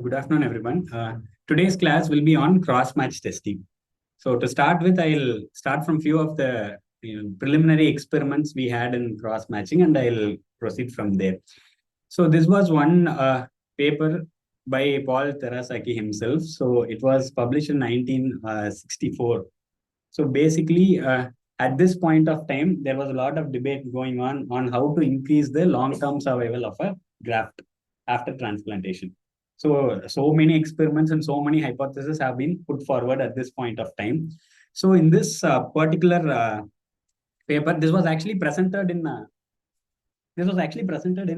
Good afternoon, everyone. Today's class will be on cross-match testing. So to start with, I'll start from few of the preliminary experiments we had in cross-matching, and I'll proceed from there. So this was one paper by Paul Terasaki himself. So it was published in 1964. So basically, at this point of time, there was a lot of debate going on how to increase the long-term survival of a graft after transplantation. So many experiments and so many hypotheses have been put forward at this point of time. So in this particular paper, this was actually presented in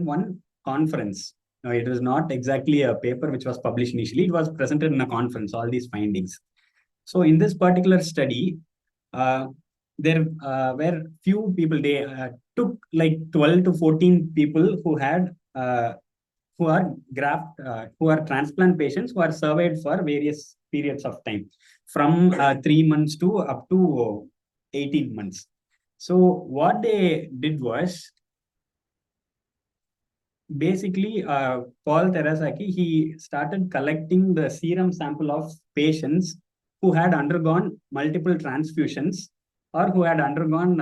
one conference. It was not exactly a paper which was published initially. It was presented in a conference, all these findings. So in this particular study, uh, there were few people. They took like 12 to 14 people who had who are transplant patients who are surveyed for various periods of time, from 3 months to up to 18 months. So what they did was basically Paul Terasaki, he started collecting the serum sample of patients who had undergone multiple transfusions or who had undergone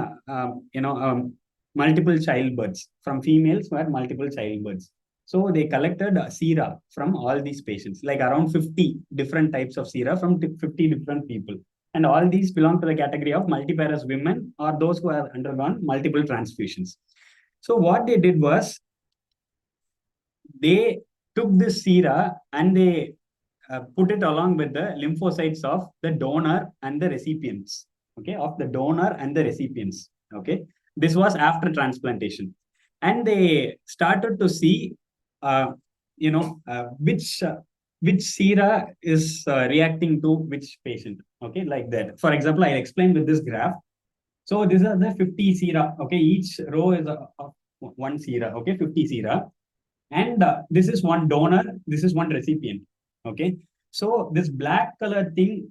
multiple childbirths, from females who had multiple childbirths. So they collected sera from all these patients, like around 50 different types of sera from 50 different people. And all these belong to the category of multiparous women or those who have undergone multiple transfusions. So what they did was they took this sera and they put it along with the lymphocytes of the donor and the recipients. Okay, of the donor and the recipients. Okay, this was after transplantation, and they started to see, which sera is reacting to which patient. Okay, like that. For example, I'll explain with this graph. So these are the 50 sera. Okay, each row is one sera. Okay, 50 sera. And this is one donor, this is one recipient. Okay. So this black color thing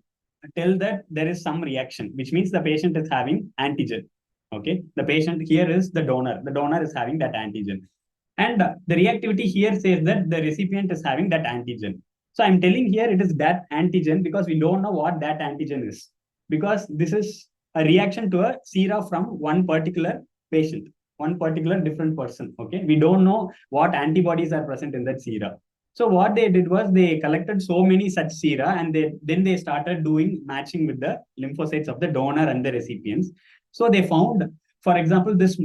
tell that there is some reaction, which means the patient is having antigen. Okay. The patient here is the donor. The donor is having that antigen. And the reactivity here says that the recipient is having that antigen. So I'm telling here it is that antigen because we don't know what that antigen is. Because this is a reaction to a sera from one particular patient, one particular different person. Okay, we don't know what antibodies are present in that sera. So what they did was they collected so many such sera, and then they started doing matching with the lymphocytes of the donor and the recipients. So they found, for example, this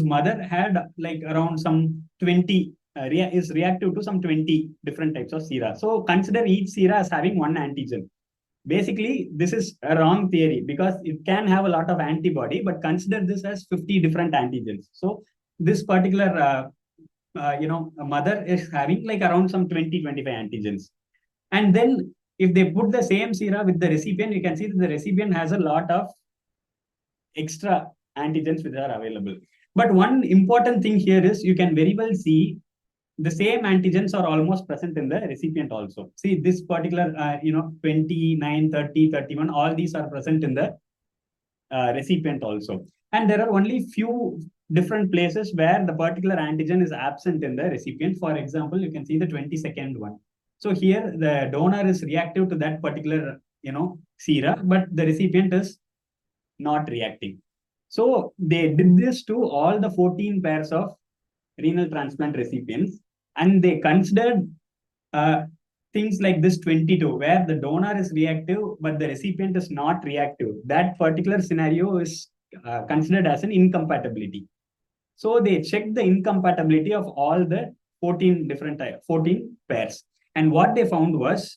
mother had like around some 20 is reactive to some 20 different types of sera. So consider each sera as having one antigen. Basically, this is a wrong theory because it can have a lot of antibody, but consider this as 50 different antigens. So this particular a mother is having like around some 20-25 antigens. And then if they put the same sera with the recipient, you can see that the recipient has a lot of extra antigens which are available. But one important thing here is you can very well see the same antigens are almost present in the recipient also. See this particular, 29, 30, 31, all these are present in the recipient also. And there are only few different places where the particular antigen is absent in the recipient. For example, you can see the 22nd one. So here the donor is reactive to that particular, sera, but the recipient is not reacting. So they did this to all the 14 pairs of renal transplant recipients, and they considered things like this 22, where the donor is reactive but the recipient is not reactive. That particular scenario is considered as an incompatibility. So they checked the incompatibility of all the 14 pairs, and what they found was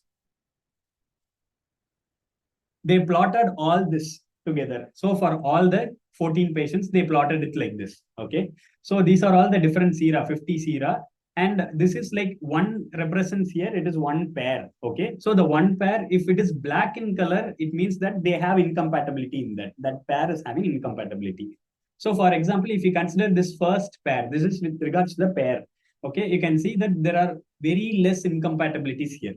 they plotted all this together. So for all the 14 patients, they plotted it like this. Okay. So these are all the different sera, 50 sera. And this is like one represents here, it is one pair. Okay. So the one pair, if it is black in color, it means that they have incompatibility in that. That pair is having incompatibility. So for example, if you consider this first pair, this is with regards to the pair. Okay. You can see that there are very less incompatibilities here.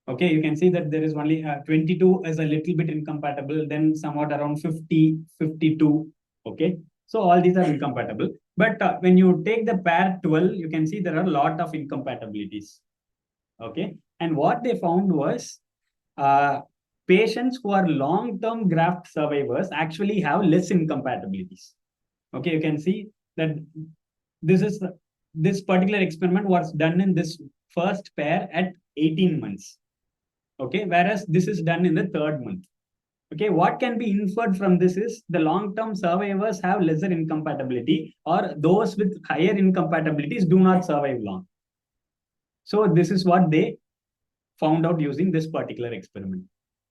Okay, you can see that there is only 22 is a little bit incompatible, then somewhat around 50, 52. Okay, so all these are incompatible. But when you take the pair 12, you can see there are a lot of incompatibilities. Okay. And what they found was patients who are long-term graft survivors actually have less incompatibilities. Okay, you can see that this particular experiment was done in this first pair at 18 months. Okay, whereas this is done in the third month. Okay, what can be inferred from this is the long-term survivors have lesser incompatibility, or those with higher incompatibilities do not survive long. So this is what they found out using this particular experiment.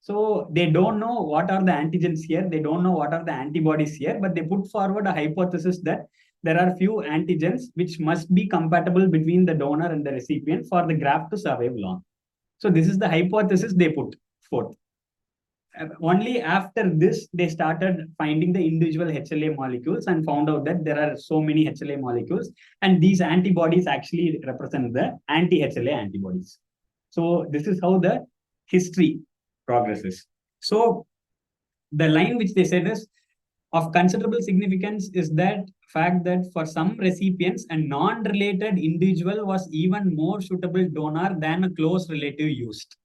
So they don't know what are the antigens here, they don't know what are the antibodies here, but they put forward a hypothesis that there are few antigens which must be compatible between the donor and the recipient for the graft to survive long. So this is the hypothesis they put forth. Only after this, they started finding the individual HLA molecules and found out that there are so many HLA molecules, and these antibodies actually represent the anti-HLA antibodies. So this is how the history progresses. So the line which they said is of considerable significance is that fact that for some recipients, a non-related individual was even more suitable donor than a close relative used.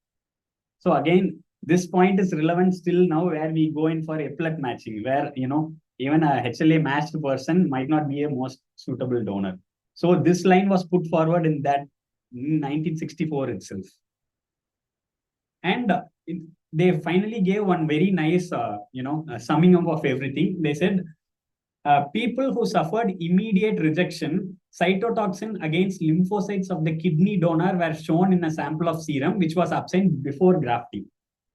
So again, this point is relevant still now where we go in for eplet matching, where, even a HLA matched person might not be a most suitable donor. So this line was put forward in that 1964 itself. And they finally gave one very nice, summing up of everything. They said, people who suffered immediate rejection, cytotoxin against lymphocytes of the kidney donor were shown in a sample of serum, which was absent before grafting.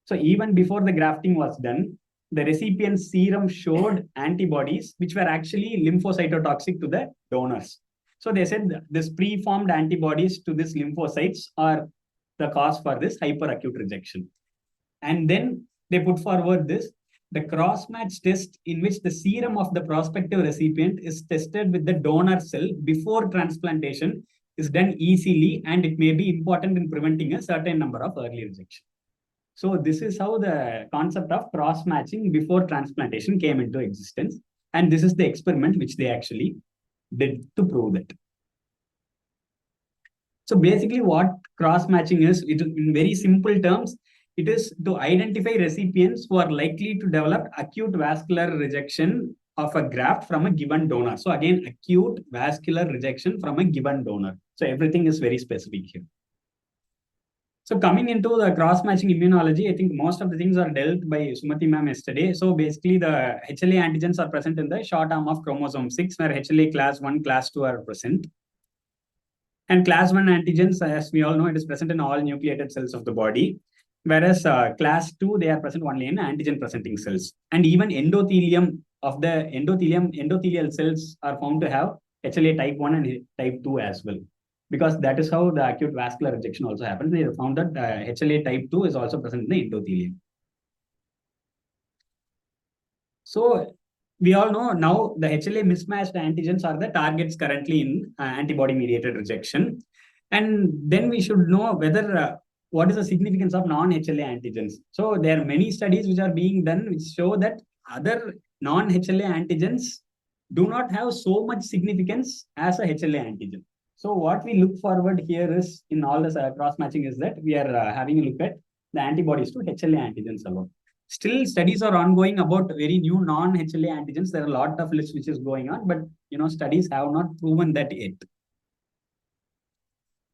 So even before the grafting was done, the recipient's serum showed antibodies, which were actually lymphocytotoxic to the donors. So they said this preformed antibodies to these lymphocytes are the cause for this hyperacute rejection. And then they put forward the cross-match test in which the serum of the prospective recipient is tested with the donor cell before transplantation is done easily, and it may be important in preventing a certain number of early rejection. So this is how the concept of cross-matching before transplantation came into existence. And this is the experiment which they actually did to prove that. So basically what cross-matching is, in very simple terms, it is to identify recipients who are likely to develop acute vascular rejection of a graft from a given donor. So again, acute vascular rejection from a given donor. So everything is very specific here. So coming into the cross-matching immunology, I think most of the things are dealt by Sumati ma'am yesterday. So basically the HLA antigens are present in the short arm of chromosome 6, where HLA class 1, class 2 are present. And class 1 antigens, as we all know, it is present in all nucleated cells of the body. Whereas class 2, they are present only in antigen-presenting cells. And even endothelium of the endothelial cells are found to have HLA type 1 and type 2 as well. Because that is how the acute vascular rejection also happens. They have found that HLA type 2 is also present in the endothelium. So we all know now the HLA mismatched antigens are the targets currently in antibody-mediated rejection. And then we should know whether what is the significance of non-HLA antigens. So there are many studies which are being done which show that other non-HLA antigens do not have so much significance as a HLA antigen. So what we look forward here is in all this cross-matching is that we are having a look at the antibodies to HLA antigens alone. Still, studies are ongoing about very new non-HLA antigens. There are a lot of lists which is going on, but studies have not proven that yet.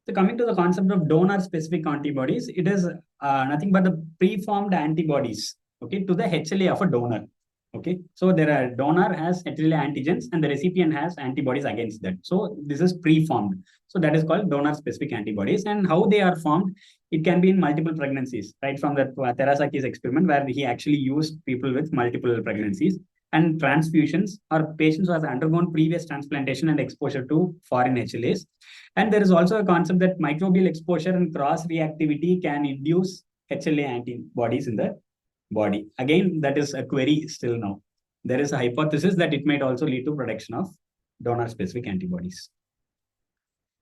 So coming to the concept of donor-specific antibodies, it is nothing but the preformed antibodies, okay, to the HLA of a donor. Okay, so there are donor has HLA antigens and the recipient has antibodies against that. So this is preformed. So that is called donor-specific antibodies. And how they are formed, it can be in multiple pregnancies, right? From the Terasaki's experiment where he actually used people with multiple pregnancies, and transfusions or patients who have undergone previous transplantation and exposure to foreign HLAs. And there is also a concept that microbial exposure and cross-reactivity can induce HLA antibodies in the body. Again, that is a query still now. There is a hypothesis that it might also lead to production of donor-specific antibodies.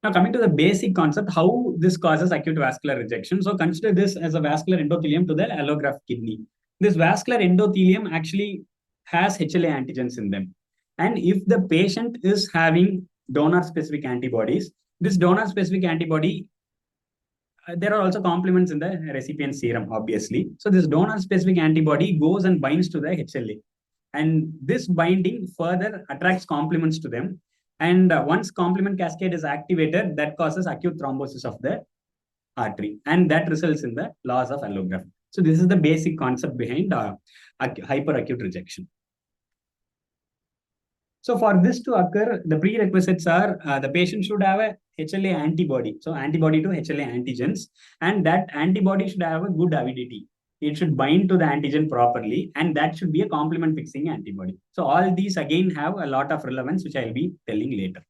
Now, coming to the basic concept, how this causes acute vascular rejection. So consider this as a vascular endothelium to the allograft kidney. This vascular endothelium actually has HLA antigens in them. And if the patient is having donor-specific antibodies, this donor-specific antibody there are also complements in the recipient serum, obviously. So this donor-specific antibody goes and binds to the HLA. And this binding further attracts complements to them. And once complement cascade is activated, that causes acute thrombosis of the artery. And that results in the loss of allograft. So this is the basic concept behind hyperacute rejection. So for this to occur, the prerequisites are the patient should have a HLA antibody. So antibody to HLA antigens. And that antibody should have a good avidity. It should bind to the antigen properly. And that should be a complement fixing antibody. So all these again have a lot of relevance, which I'll be telling later.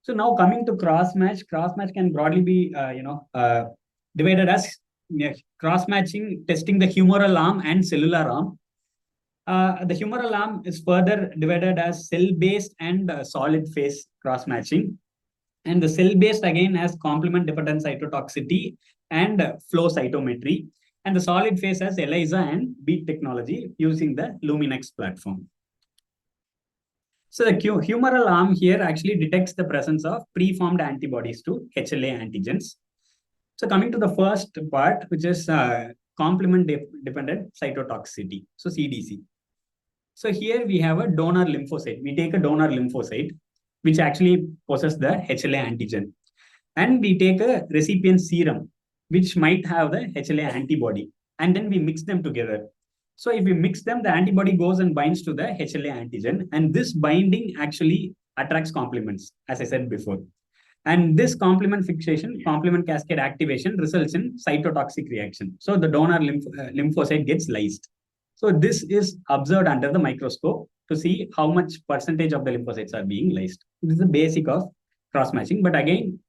So now coming to cross-match can broadly be, divided as cross-matching, testing the humoral arm and cellular arm. The humoral arm is further divided as cell-based and solid phase cross-matching. And the cell-based again has complement-dependent cytotoxicity and flow cytometry. And the solid phase has ELISA and beat technology using the Luminex platform. So the humoral arm here actually detects the presence of preformed antibodies to HLA antigens. So coming to the first part, which is complement-dependent cytotoxicity, so CDC. So here we have a donor lymphocyte. We take a donor lymphocyte, which actually possesses the HLA antigen. And we take a recipient serum, which might have the HLA antibody. And then we mix them together. So if we mix them, the antibody goes and binds to the HLA antigen. And this binding actually attracts complements, as I said before. And this complement fixation, complement cascade activation results in cytotoxic reaction. So the donor lymphocyte gets lysed. So this is observed under the microscope to see how much percentage of the lymphocytes are being lysed. This is the basic of cross-matching. But again,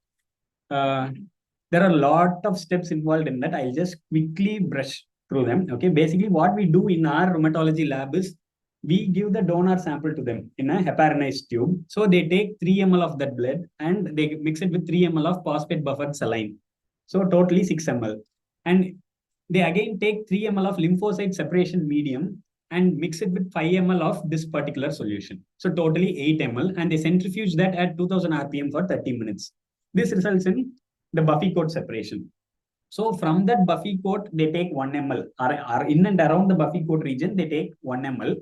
there are a lot of steps involved in that. I'll just quickly brush through them. Okay, basically what we do in our rheumatology lab is we give the donor sample to them in a heparinized tube. So they take 3 ml of that blood and they mix it with 3 ml of phosphate buffered saline. So totally 6 ml. And they again take 3 ml of lymphocyte separation medium and mix it with 5 ml of this particular solution. So totally 8 ml. And they centrifuge that at 2000 RPM for 30 minutes. This results in the Buffy coat separation. So from that Buffy coat, they take 1 ml. Or in and around the Buffy coat region, they take 1 ml.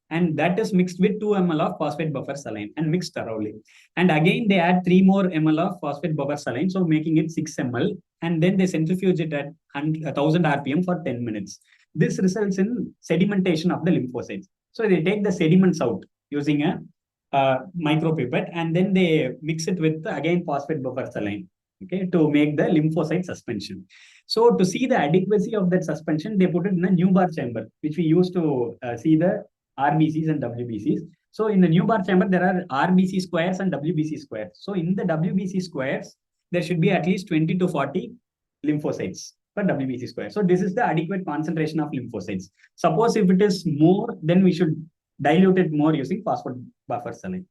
And that is mixed with 2 ml of phosphate buffer saline and mixed thoroughly. And again, they add 3 more ml of phosphate buffer saline, so making it 6 ml. And then they centrifuge it at 1000 RPM for 10 minutes. This results in sedimentation of the lymphocytes. So they take the sediments out using a micropipette, and then they mix it with, again, phosphate buffer saline, okay, to make the lymphocyte suspension. So to see the adequacy of that suspension, they put it in a Newbar chamber, which we use to see the RBCs and WBCs. So in the Newbar chamber, there are RBC squares and WBC squares. So in the WBC squares, there should be at least 20 to 40 lymphocytes per WBC square. So this is the adequate concentration of lymphocytes. Suppose if it is more, then we should dilute it more using phosphate buffer saline.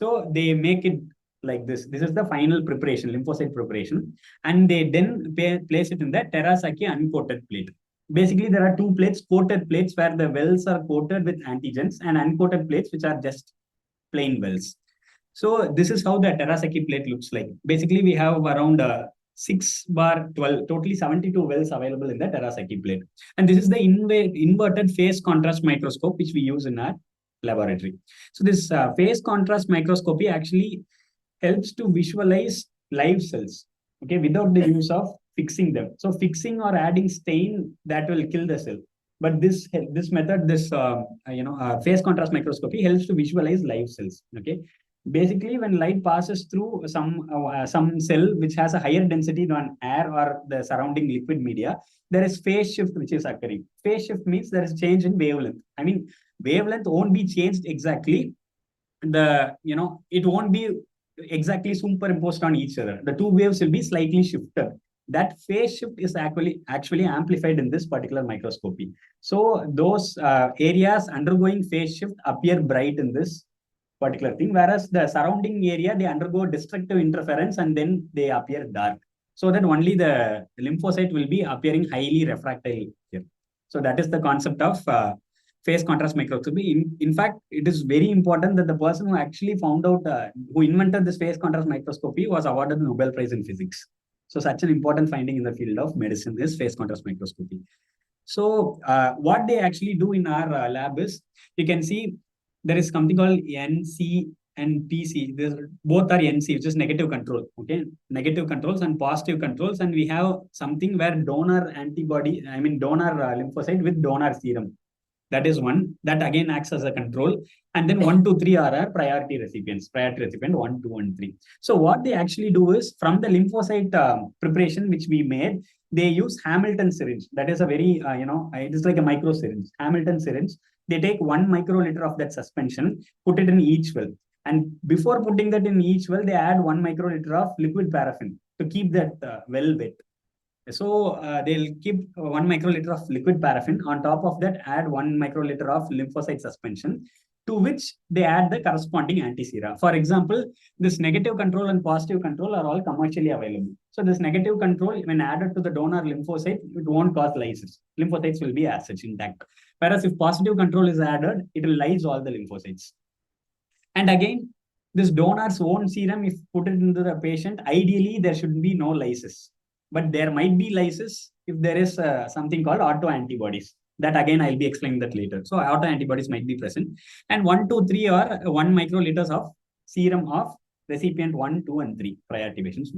So they make it like this. This is the final preparation, lymphocyte preparation. And they then place it in the Terasaki uncoated plate. Basically, there are 2 plates, coated plates where the wells are coated with antigens, and uncoated plates which are just plain wells. So this is how the Terasaki plate looks like. Basically, we have around 6/12, totally 72 wells available in the Terasaki plate. And this is the inverted phase contrast microscope, which we use in our laboratory. So this phase contrast microscopy actually helps to visualize live cells, okay, without the use of fixing them. So fixing or adding stain, that will kill the cell. But this method, phase contrast microscopy helps to visualize live cells. Okay, basically when light passes through some cell which has a higher density than air or the surrounding liquid media, there is phase shift which is occurring. Phase shift means there is change in wavelength. I mean, wavelength won't be changed exactly. It won't be exactly superimposed on each other. The 2 waves will be slightly shifted. That phase shift is actually amplified in this particular microscopy. So those areas undergoing phase shift appear bright in this particular thing, whereas the surrounding area, they undergo destructive interference and then they appear dark. So that only the lymphocyte will be appearing highly refractile here. So that is the concept of phase contrast microscopy. In fact, it is very important that the person who actually found out, who invented this phase contrast microscopy was awarded the Nobel Prize in Physics. So such an important finding in the field of medicine is phase contrast microscopy. So what they actually do in our lab is, you can see there is something called NC and PC. Both are NC, which is negative control. Okay, negative controls and positive controls, and we have something where donor antibody, donor lymphocyte with donor serum. That is one that again acts as a control. And then 1, 2, 3 are our priority recipients. Priority recipient 1, 2, and 3. So what they actually do is, from the lymphocyte preparation which we made, they use Hamilton syringe. That is a very it is like a micro syringe. Hamilton syringe. They take 1 microliter of that suspension, put it in each well, and before putting that in each well, they add 1 microliter of liquid paraffin to keep that well wet. So they'll keep 1 microliter of liquid paraffin. On top of that, add 1 microliter of lymphocyte suspension, to which they add the corresponding anti-sera. For example, this negative control and positive control are all commercially available. So this negative control, when added to the donor lymphocyte, it won't cause lysis. Lymphocytes will be as such intact. Whereas if positive control is added, it will lyse all the lymphocytes. And again, this donor's own serum, if put it into the patient, ideally there should be no lysis. But there might be lysis if there is something called autoantibodies. That again, I'll be explaining that later. So autoantibodies might be present. And 1, 2, 3 are 1 microliters of serum of recipient 1, 2, and 3 priority patients.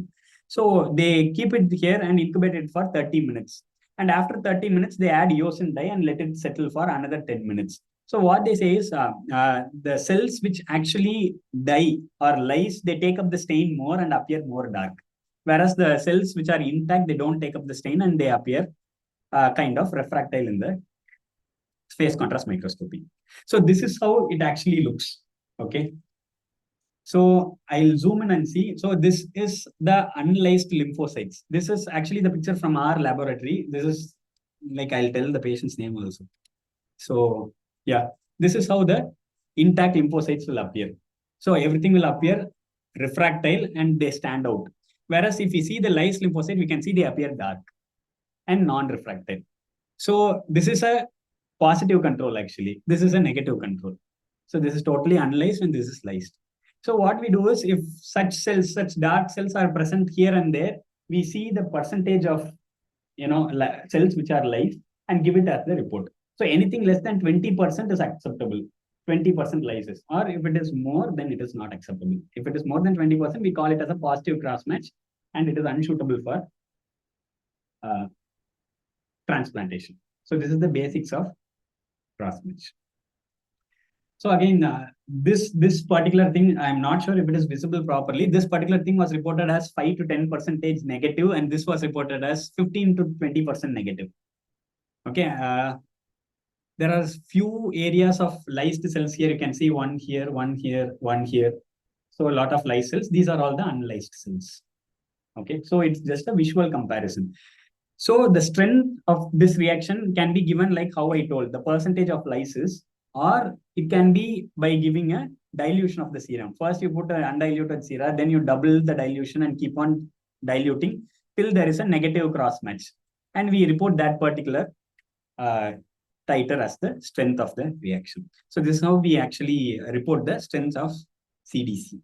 So they keep it here and incubate it for 30 minutes. And after 30 minutes, they add eosin dye and let it settle for another 10 minutes. So what they say is the cells which actually die or lyse, they take up the stain more and appear more dark. Whereas the cells which are intact, they don't take up the stain and they appear kind of refractile in the phase contrast microscopy. So this is how it actually looks. Okay. So I'll zoom in and see. So this is the unlysed lymphocytes. This is actually the picture from our laboratory. This is like, I'll tell the patient's name also. So yeah, this is how the intact lymphocytes will appear. So everything will appear refractile and they stand out. Whereas if we see the lysed lymphocyte, we can see they appear dark and non-refractile. So this is a positive control actually. This is a negative control. So this is totally unlysed and this is lysed. So what we do is, if such cells, such dark cells are present here and there, we see the percentage of cells which are lysed and give it as the report. So anything less than 20% is acceptable. 20% lysis, or if it is more, then it is not acceptable. If it is more than 20%, we call it as a positive cross match, and it is unsuitable for transplantation. So this is the basics of cross match. So again, this particular thing, I'm not sure if it is visible properly. This particular thing was reported as 5 to 10% negative, and this was reported as 15 to 20% negative. Okay. There are few areas of lysed cells here. You can see one here, one here, one here. So a lot of lysed cells. These are all the unlysed cells. Okay, so it's just a visual comparison. So the strength of this reaction can be given like how I told, the percentage of lysis, or it can be by giving a dilution of the serum. First you put an undiluted serum, then you double the dilution and keep on diluting till there is a negative cross match. And we report that particular titer as the strength of the reaction. So this is how we actually report the strength of CDC.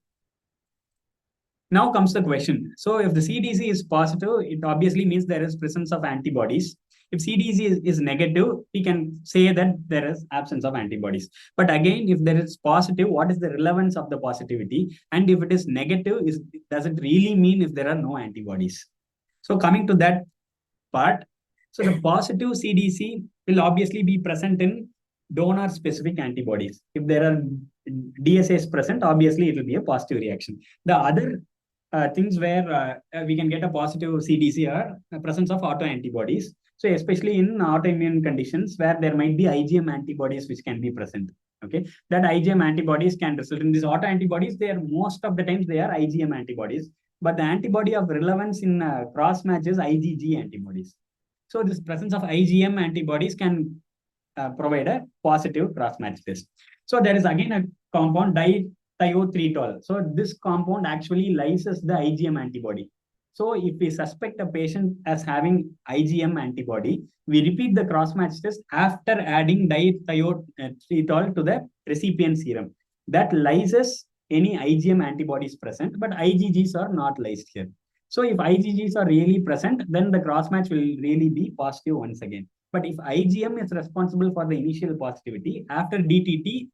Now comes the question. So if the CDC is positive, it obviously means there is presence of antibodies. If CDC is negative, we can say that there is absence of antibodies. But again, if there is positive, what is the relevance of the positivity? And if it is negative, does it really mean if there are no antibodies? So coming to that part, so the positive CDC will obviously be present in donor-specific antibodies. If there are DSAs present, obviously it will be a positive reaction. The other things where we can get a positive CDC are the presence of autoantibodies. So especially in autoimmune conditions where there might be IgM antibodies which can be present. Okay, that IgM antibodies can result in these autoantibodies. They are most of the times they are IgM antibodies, but the antibody of relevance in cross match is IgG antibodies. So this presence of IgM antibodies can provide a positive cross-match test. So there is again a compound, dithiotretol. So this compound actually lyses the IgM antibody. So if we suspect a patient as having IgM antibody, we repeat the cross-match test after adding diethiotritol to the recipient serum. That lyses any IgM antibodies present, but IgGs are not lysed here. So if IgGs are really present, then the cross-match will really be positive once again. But if IgM is responsible for the initial positivity, after DTT,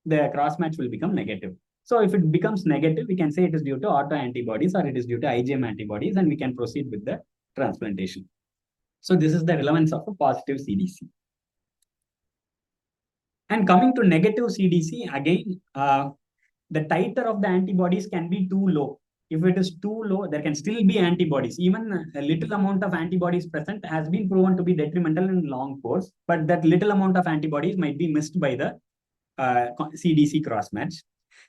the cross-match will become negative. So if it becomes negative, we can say it is due to autoantibodies or it is due to IgM antibodies, and we can proceed with the transplantation. So this is the relevance of a positive CDC. And coming to negative CDC, again, the titer of the antibodies can be too low. If it is too low, there can still be antibodies. Even a little amount of antibodies present has been proven to be detrimental in long course, but that little amount of antibodies might be missed by the CDC cross-match.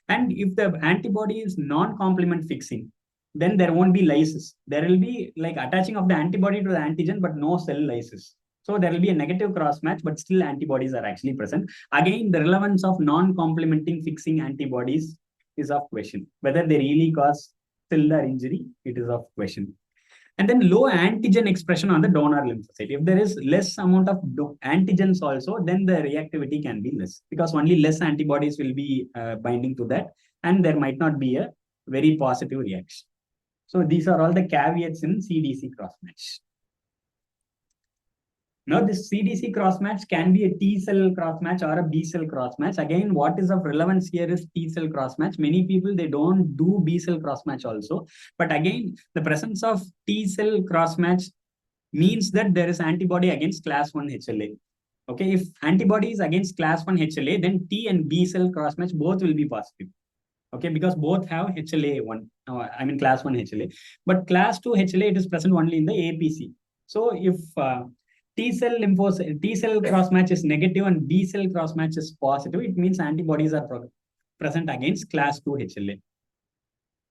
And if the antibody is non-complement fixing, then there won't be lysis. There will be like attaching of the antibody to the antigen, but no cell lysis. So there will be a negative cross-match, but still antibodies are actually present. Again, the relevance of non-complementing fixing antibodies is of question. Whether they really cause cellular injury, it is of question. And then low antigen expression on the donor lymphocyte. If there is less amount of antigens also, then the reactivity can be less, because only less antibodies will be binding to that, and there might not be a very positive reaction. So these are all the caveats in CDC cross-match. Now, this CDC cross-match can be a T-cell cross-match or a B-cell cross-match. Again, what is of relevance here is T-cell cross-match. Many people, they don't do B-cell cross-match also. But again, the presence of T-cell cross-match means that there is antibody against class 1 HLA. Okay, if antibody is against class 1 HLA, then T and B-cell cross-match both will be positive. Okay, because both have HLA1, I mean class 1 HLA. But class 2 HLA, it is present only in the APC. So if T-cell cross-match is negative and B-cell cross-match is positive, it means antibodies are present against class 2 HLA.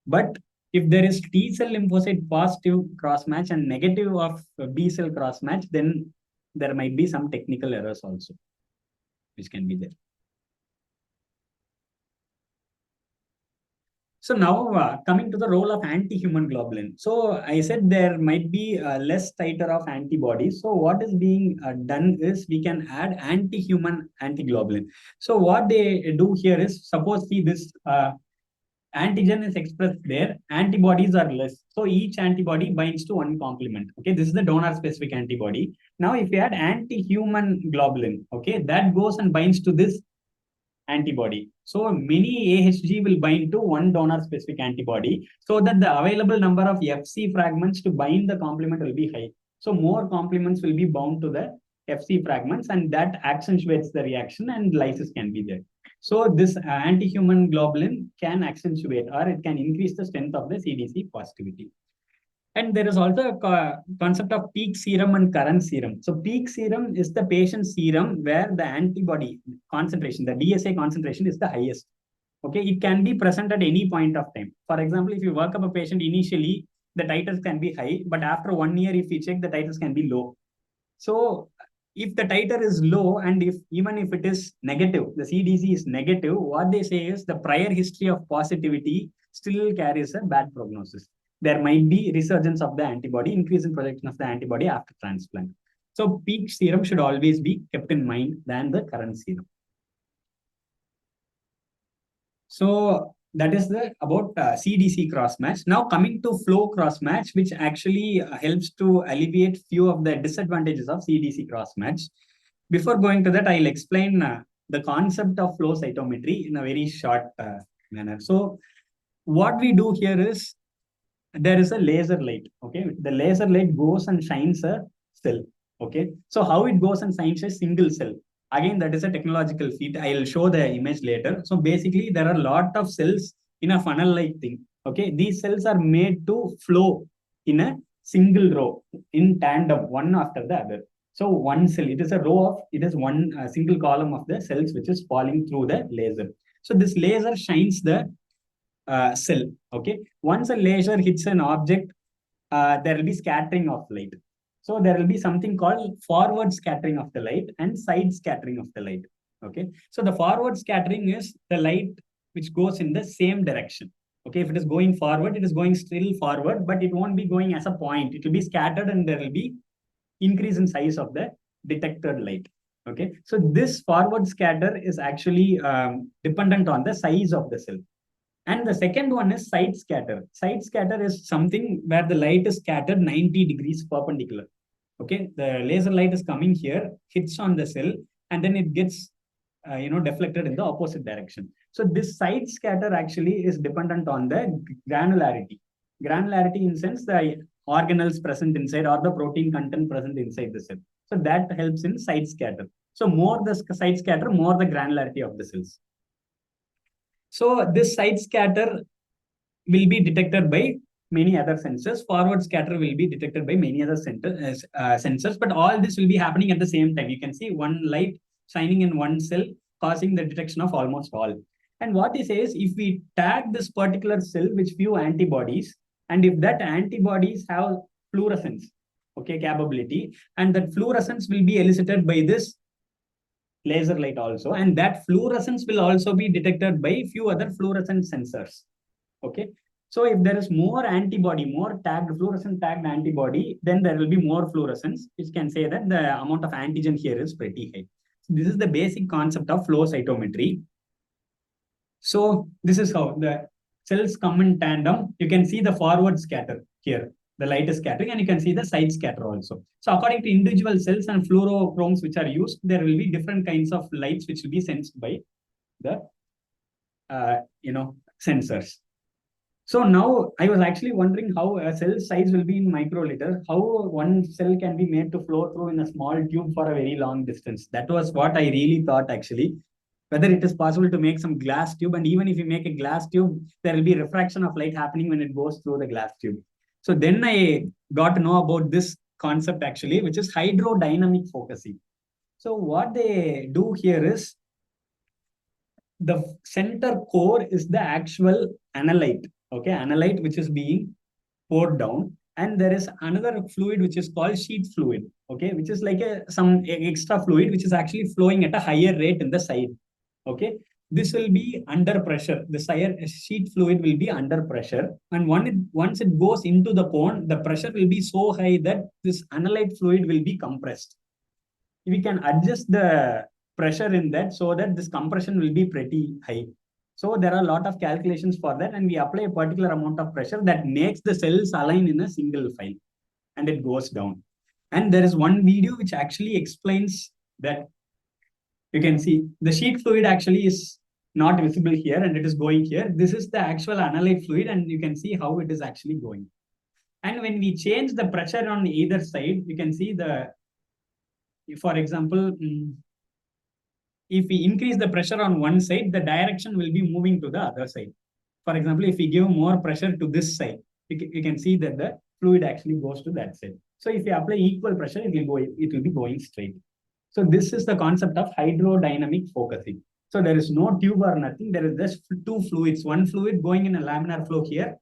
But if there is T-cell lymphocyte positive cross-match and negative of B-cell cross-match, then there might be some technical errors also, which can be there. So now coming to the role of anti-human globulin. So I said there might be less titer of antibodies. So what is being done is we can add anti-human antiglobulin. So what they do here is, suppose see this antigen is expressed there, antibodies are less. So each antibody binds to one complement. Okay, this is the donor specific antibody. Now if you add anti-human globulin, okay, that goes and binds to this antibody. So many AHG will bind to one donor specific antibody, so that the available number of FC fragments to bind the complement will be high. So more complements will be bound to the FC fragments, and that accentuates the reaction and lysis can be there. So this anti-human globulin can accentuate, or it can increase the strength of the CDC positivity. And there is also a concept of peak serum and current serum. So peak serum is the patient's serum where the antibody concentration, the DSA concentration is the highest. Okay, it can be present at any point of time. For example, if you work up a patient initially, the titers can be high, but after 1 year, if you check, the titers can be low. So if the titer is low, and even if it is negative, the CDC is negative, what they say is the prior history of positivity still carries a bad prognosis. There might be resurgence of the antibody, increase in projection of the antibody after transplant. So peak serum should always be kept in mind than the current serum. So that is about CDC cross-match. Now coming to flow cross-match, which actually helps to alleviate few of the disadvantages of CDC cross-match. Before going to that, I'll explain the concept of flow cytometry in a very short manner. So what we do here is, there is a laser light. Okay, the laser light goes and shines a cell. Okay, so how it goes and shines a single cell? Again, that is a technological feat. I'll show the image later. So basically, there are a lot of cells in a funnel-like thing. Okay, these cells are made to flow in a single row in tandem, one after the other. So one cell, it is a row of, it is one single column of the cells which is falling through the laser. So this laser shines the cell. Okay, once a laser hits an object, there will be scattering of light. So there will be something called forward scattering of the light and side scattering of the light. Okay, so the forward scattering is the light which goes in the same direction. Okay, if it is going forward, it is going still forward, but it won't be going as a point. It will be scattered and there will be increase in size of the detected light. Okay, so this forward scatter is actually dependent on the size of the cell. And the second one is side scatter. Side scatter is something where the light is scattered 90 degrees perpendicular. Okay, the laser light is coming here, hits on the cell, and then it gets deflected in the opposite direction. So this side scatter actually is dependent on the granularity. Granularity in sense the organelles present inside or the protein content present inside the cell. So that helps in side scatter. So more the side scatter, more the granularity of the cells. So this side scatter will be detected by many other sensors. Forward scatter will be detected by many other sensors, but all this will be happening at the same time. You can see one light shining in one cell, causing the detection of almost all. And what he says, if we tag this particular cell with few antibodies, and if that antibodies have fluorescence, okay, capability, and that fluorescence will be elicited by this laser light also, and that fluorescence will also be detected by few other fluorescent sensors. Okay, so if there is more antibody, more tagged fluorescent tagged antibody, then there will be more fluorescence, which can say that the amount of antigen here is pretty high. So this is the basic concept of flow cytometry. So this is how the cells come in tandem. You can see the forward scatter here. The light is scattering, and you can see the side scatter also. So according to individual cells and fluorochromes which are used, there will be different kinds of lights which will be sensed by the sensors. So now I was actually wondering how a cell size will be in microliter, how one cell can be made to flow through in a small tube for a very long distance. That was what I really thought actually. Whether it is possible to make some glass tube, and even if you make a glass tube, there will be refraction of light happening when it goes through the glass tube. So then I got to know about this concept actually, which is hydrodynamic focusing. So what they do here is the center core is the actual analyte, okay, analyte which is being poured down, and there is another fluid which is called sheet fluid, okay, which is like some extra fluid which is actually flowing at a higher rate in the side. Okay, this will be under pressure. The sheet fluid will be under pressure, and once it goes into the cone, the pressure will be so high that this analyte fluid will be compressed. We can adjust the pressure in that so that this compression will be pretty high. So there are a lot of calculations for that, and we apply a particular amount of pressure that makes the cells align in a single file, and it goes down. And there is one video which actually explains that. You can see the sheet fluid actually is not visible here, and it is going here. This is the actual analyte fluid, and you can see how it is actually going. And when we change the pressure on either side, you can see for example, if we increase the pressure on one side, the direction will be moving to the other side. For example, if we give more pressure to this side, you can see that the fluid actually goes to that side. So if you apply equal pressure, it will be going straight. So this is the concept of hydrodynamic focusing. So there is no tube or nothing. There is just two fluids. One fluid going in a laminar flow here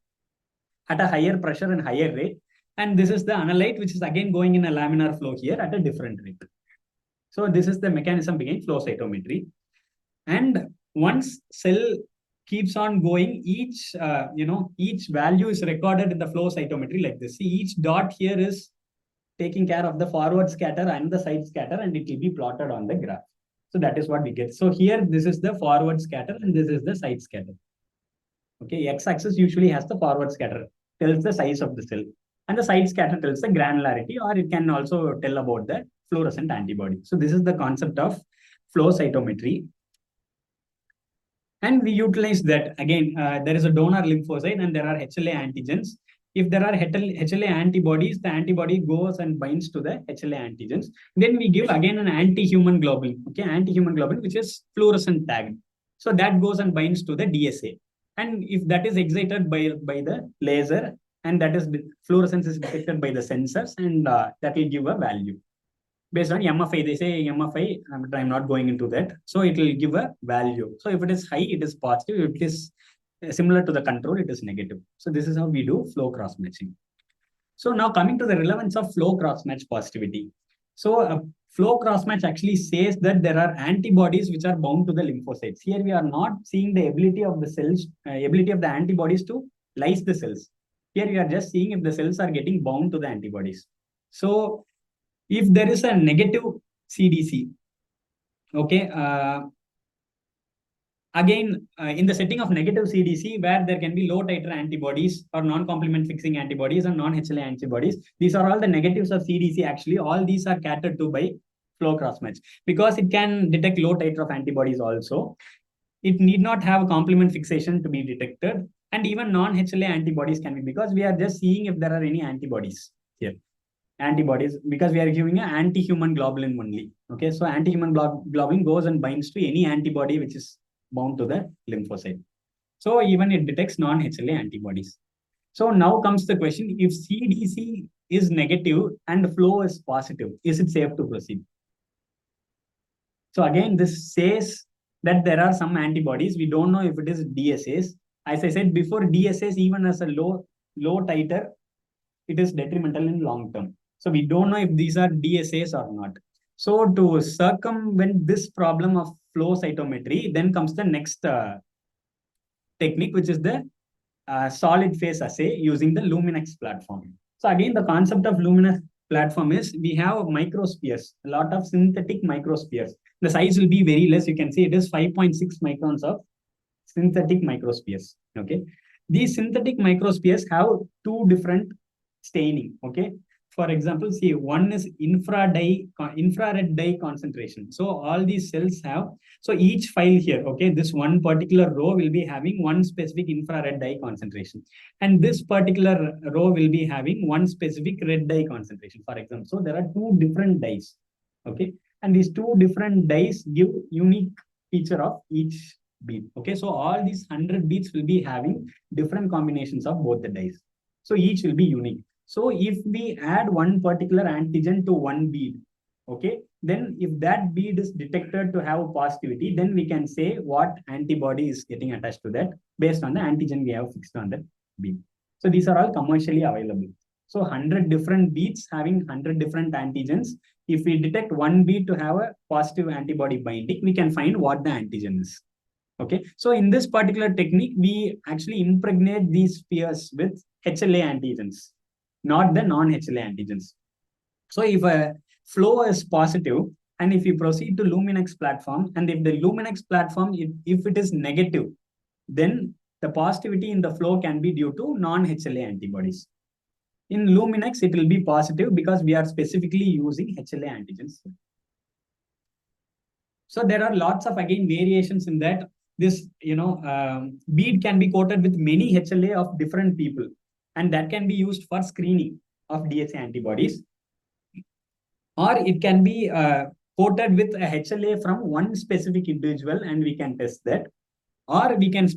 at a higher pressure and higher rate. And this is the analyte, which is again going in a laminar flow here at a different rate. So this is the mechanism behind flow cytometry. And once cell keeps on going, each value is recorded in the flow cytometry like this. See, each dot here is taking care of the forward scatter and the side scatter, and it will be plotted on the graph. So that is what we get. So here, this is the forward scatter and this is the side scatter. Okay, x-axis usually has the forward scatter, tells the size of the cell, and the side scatter tells the granularity, or it can also tell about the fluorescent antibody. So this is the concept of flow cytometry. And we utilize that. Again, there is a donor lymphocyte and there are HLA antigens. If there are HLA antibodies, the antibody goes and binds to the HLA antigens. Then we give again an anti-human globulin, okay, anti-human globulin, which is fluorescent tagged. So that goes and binds to the DSA. And if that is excited by the laser, and that is fluorescence is detected by the sensors, and that will give a value. Based on MFI, they say MFI, but I'm not going into that. So it will give a value. So if it is high, it is positive. If it is similar to the control, it is negative. So this is how we do flow cross matching. So now coming to the relevance of flow cross match positivity. So flow cross-match actually says that there are antibodies which are bound to the lymphocytes. Here we are not seeing the ability of the cells, ability of the antibodies to lyse the cells. Here we are just seeing if the cells are getting bound to the antibodies. So if there is a negative CDC, okay, again, in the setting of negative CDC, where there can be low titer antibodies or non-complement fixing antibodies and non-HLA antibodies, these are all the negatives of CDC. Actually, all these are catered to by flow cross-match because it can detect low titer of antibodies also. It need not have complement fixation to be detected. And even non-HLA antibodies can be, because we are just seeing if there are any antibodies here. Antibodies, because we are giving an anti-human globulin only. Okay, so anti-human globulin goes and binds to any antibody which is bound to the lymphocyte. So even it detects non-HLA antibodies. So now comes the question, if CDC is negative and flow is positive, is it safe to proceed? So again, this says that there are some antibodies. We don't know if it is DSAs. As I said before, DSAs, even as a low titer, it is detrimental in long term. So we don't know if these are DSAs or not. So to circumvent this problem of flow cytometry, then comes the next technique, which is the solid phase assay using the Luminex platform. So again, the concept of Luminex platform is we have microspheres, a lot of synthetic microspheres. The size will be very less. You can see it is 5.6 microns of synthetic microspheres. Okay, these synthetic microspheres have two different staining. Okay, for example, see, one is infrared dye concentration. So all these cells have, so each file here, okay, this one particular row will be having one specific infrared dye concentration, and this particular row will be having one specific red dye concentration, for example. So there are two different dyes. Okay, and these two different dyes give unique feature of each bead. Okay, so all these 100 beads will be having different combinations of both the dyes. So each will be unique. So if we add one particular antigen to one bead, okay, then if that bead is detected to have positivity, then we can say what antibody is getting attached to that based on the antigen we have fixed on that bead. So these are all commercially available. So 100 different beads having 100 different antigens. If we detect one bead to have a positive antibody binding, we can find what the antigen is. Okay, so in this particular technique, we actually impregnate these spheres with HLA antigens, not the non-HLA antigens. So if a flow is positive, and if you proceed to Luminex platform, and if the Luminex platform, if it is negative, then the positivity in the flow can be due to non-HLA antibodies. In Luminex, it will be positive because we are specifically using HLA antigens. So there are lots of, again, variations in that. This, bead can be coated with many HLA of different people, and that can be used for screening of DSA antibodies. Or it can be coated with a HLA from one specific individual, and we can test that. Or we can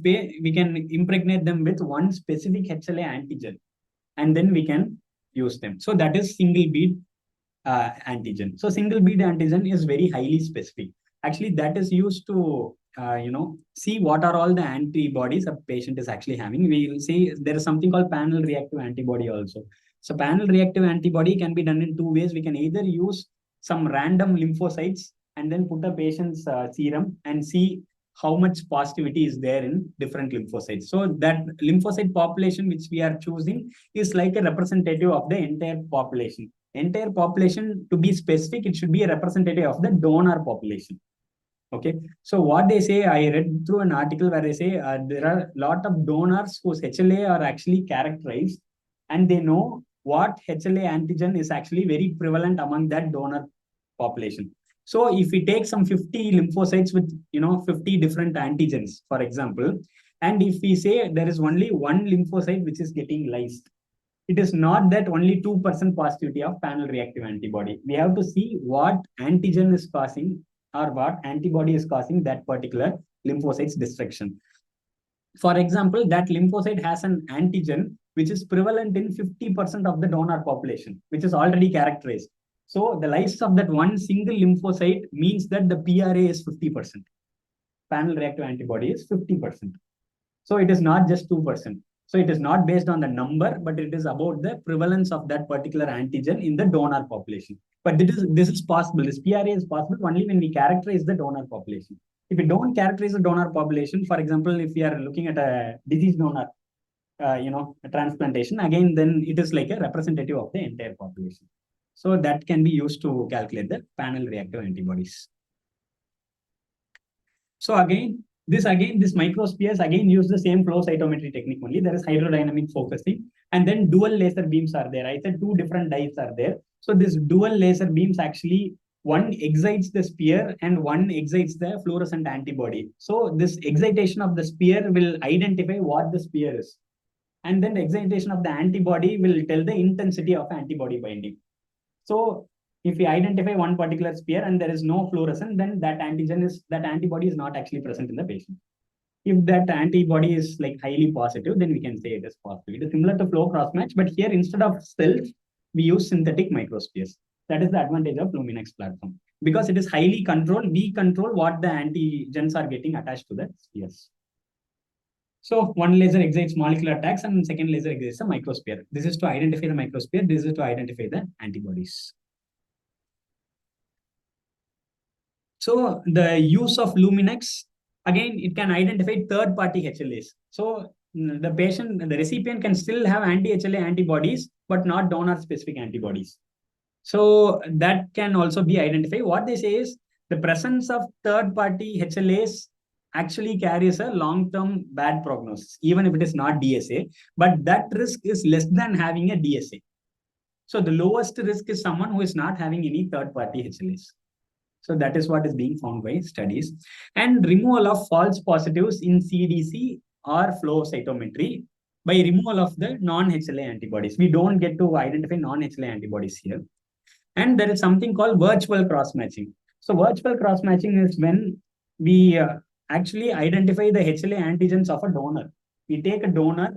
impregnate them with one specific HLA antigen, and then we can use them. So that is single bead antigen. So single bead antigen is very highly specific. Actually, that is used to see what are all the antibodies a patient is actually having. We will see there is something called panel reactive antibody also. So panel reactive antibody can be done in two ways. We can either use some random lymphocytes and then put a patient's serum and see how much positivity is there in different lymphocytes. So that lymphocyte population which we are choosing is like a representative of the entire population. Entire population, to be specific, it should be a representative of the donor population. Okay, so what they say, I read through an article where they say there are a lot of donors whose HLA are actually characterized, and they know what HLA antigen is actually very prevalent among that donor population. So if we take some 50 lymphocytes with 50 different antigens, for example, and if we say there is only one lymphocyte which is getting lysed, it is not that only 2% positivity of panel reactive antibody. We have to see what antigen is causing or what antibody is causing that particular lymphocyte's destruction. For example, that lymphocyte has an antigen which is prevalent in 50% of the donor population, which is already characterized. So the lysis of that one single lymphocyte means that the PRA is 50%. Panel reactive antibody is 50%. So it is not just 2%. So it is not based on the number, but it is about the prevalence of that particular antigen in the donor population. But this is possible. This PRA is possible only when we characterize the donor population. If we don't characterize the donor population, for example, if we are looking at a disease donor, a transplantation, again, then it is like a representative of the entire population. So that can be used to calculate the panel reactive antibodies. So this microspheres again use the same flow cytometry technique only. There is hydrodynamic focusing, and then dual laser beams are there. I said two different dyes are there. So this dual laser beams actually, one excites the sphere and one excites the fluorescent antibody. So this excitation of the sphere will identify what the sphere is. And then the excitation of the antibody will tell the intensity of antibody binding. So if we identify one particular sphere and there is no fluorescence, then that antibody is not actually present in the patient. If that antibody is like highly positive, then we can say it is positive. It is similar to flow cross match, but here instead of cells, we use synthetic microspheres. That is the advantage of Luminex platform. Because it is highly controlled, we control what the antigens are getting attached to the spheres. So one laser excites molecular tags and second laser excites a microsphere. This is to identify the microsphere. This is to identify the antibodies. So the use of Luminex, again, it can identify third-party HLAs. So the recipient can still have anti-HLA antibodies, but not donor-specific antibodies. So that can also be identified. What they say is the presence of third-party HLAs actually carries a long-term bad prognosis, even if it is not DSA, but that risk is less than having a DSA. So the lowest risk is someone who is not having any third-party HLAs. So that is what is being found by studies. And removal of false positives in CDC or flow cytometry by removal of the non-HLA antibodies. We don't get to identify non-HLA antibodies here. And there is something called virtual cross-matching. So virtual cross-matching is when we actually identify the HLA antigens of a donor. We take a donor,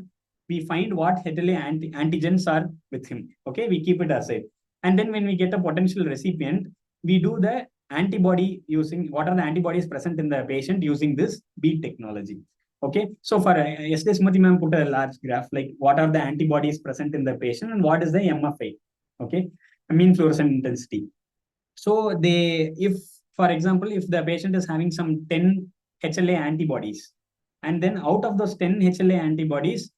we find what HLA antigens are with him. Okay, we keep it aside. And then when we get a potential recipient, we do the antibody using what are the antibodies present in the patient using this bead technology. Okay, so for yesterday Smriti ma'am put a large graph like what are the antibodies present in the patient and what is the MFI. Okay, mean fluorescent intensity. So for example, if the patient is having some 10 HLA antibodies, and then out of those 10 HLA antibodies,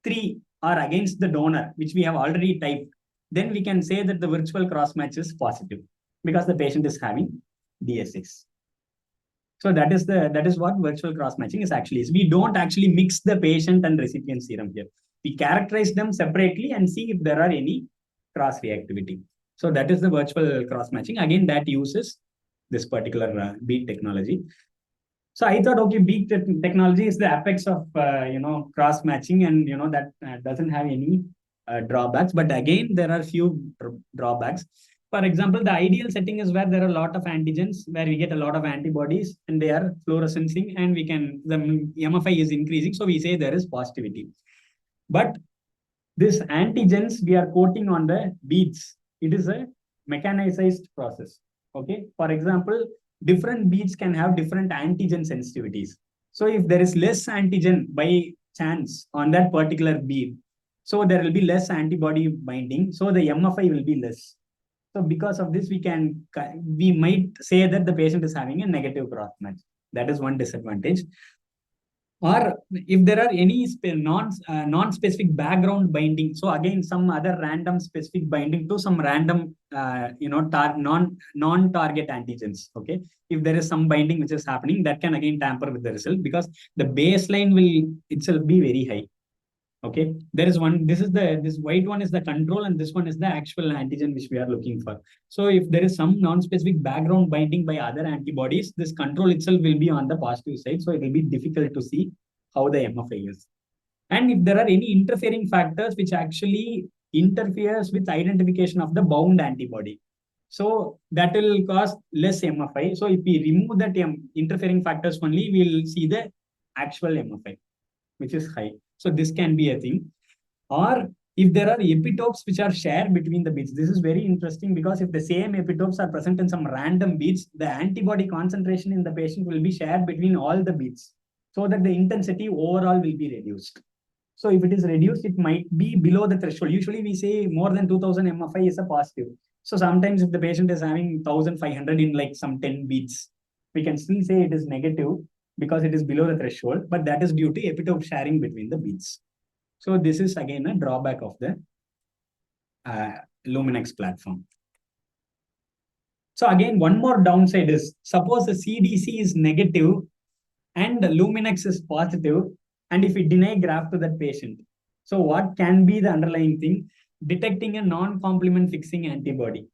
3 are against the donor, which we have already typed, then we can say that the virtual cross match is positive because the patient is having DSX. So that is what virtual cross matching is actually. We don't actually mix the patient and recipient serum here. We characterize them separately and see if there are any cross reactivity. So that is the virtual cross matching. Again, that uses this particular bead technology. So I thought, okay, bead technology is the apex of cross matching, and that doesn't have any drawbacks. But again, there are few drawbacks. For example, the ideal setting is where there are a lot of antigens, where we get a lot of antibodies and they are fluorescing, and the MFI is increasing. So we say there is positivity. But this antigens we are coating on the beads, it is a mechanized process. Okay. For example, different beads can have different antigen sensitivities. So if there is less antigen by chance on that particular bead, so there will be less antibody binding. So the MFI will be less. So because of this, we might say that the patient is having a negative cross match. That is one disadvantage. Or if there are any non-specific background binding, so again, some other random specific binding to some random, non-target antigens. Okay, if there is some binding which is happening, that can again tamper with the result because the baseline will itself be very high. Okay, there is one. This white one is the control, and this one is the actual antigen which we are looking for. So if there is some non-specific background binding by other antibodies, this control itself will be on the positive side. So it will be difficult to see how the MFI is. And if there are any interfering factors which actually interferes with identification of the bound antibody, so that will cause less MFI. So if we remove that interfering factors only, we will see the actual MFI, which is high. So this can be a thing. Or if there are epitopes which are shared between the beads, this is very interesting because if the same epitopes are present in some random beads, the antibody concentration in the patient will be shared between all the beads so that the intensity overall will be reduced. So if it is reduced, it might be below the threshold. Usually we say more than 2000 MFI is a positive. So sometimes if the patient is having 1500 in like some 10 beats, we can still say it is negative because it is below the threshold, but that is due to epitope sharing between the beats. So this is again a drawback of the Luminex platform. So again, one more downside is, suppose the CDC is negative and the Luminex is positive, and if we deny graft to that patient, so what can be the underlying thing? Detecting a non-complement fixing antibody.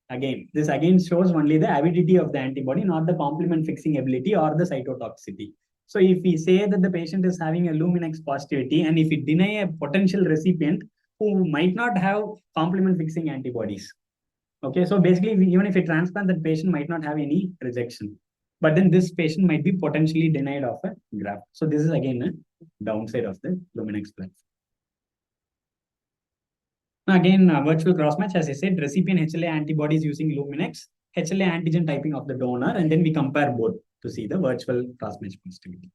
Again, this again shows only the avidity of the antibody, not the complement fixing ability or the cytotoxicity. So if we say that the patient is having a Luminex positivity, and if we deny a potential recipient who might not have complement fixing antibodies, okay, so basically, even if we transplant, that patient might not have any rejection. But then this patient might be potentially denied of a graft. So this is again a downside of the Luminex platform. Again, virtual crossmatch, as I said, recipient HLA antibodies using Luminex, HLA antigen typing of the donor, and then we compare both to see the virtual crossmatch positivity.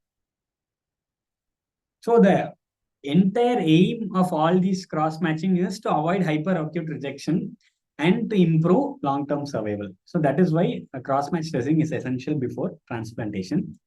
So the entire aim of all these cross-matching is to avoid hyperacute rejection and to improve long-term survival. So that is why a cross-match testing is essential before transplantation.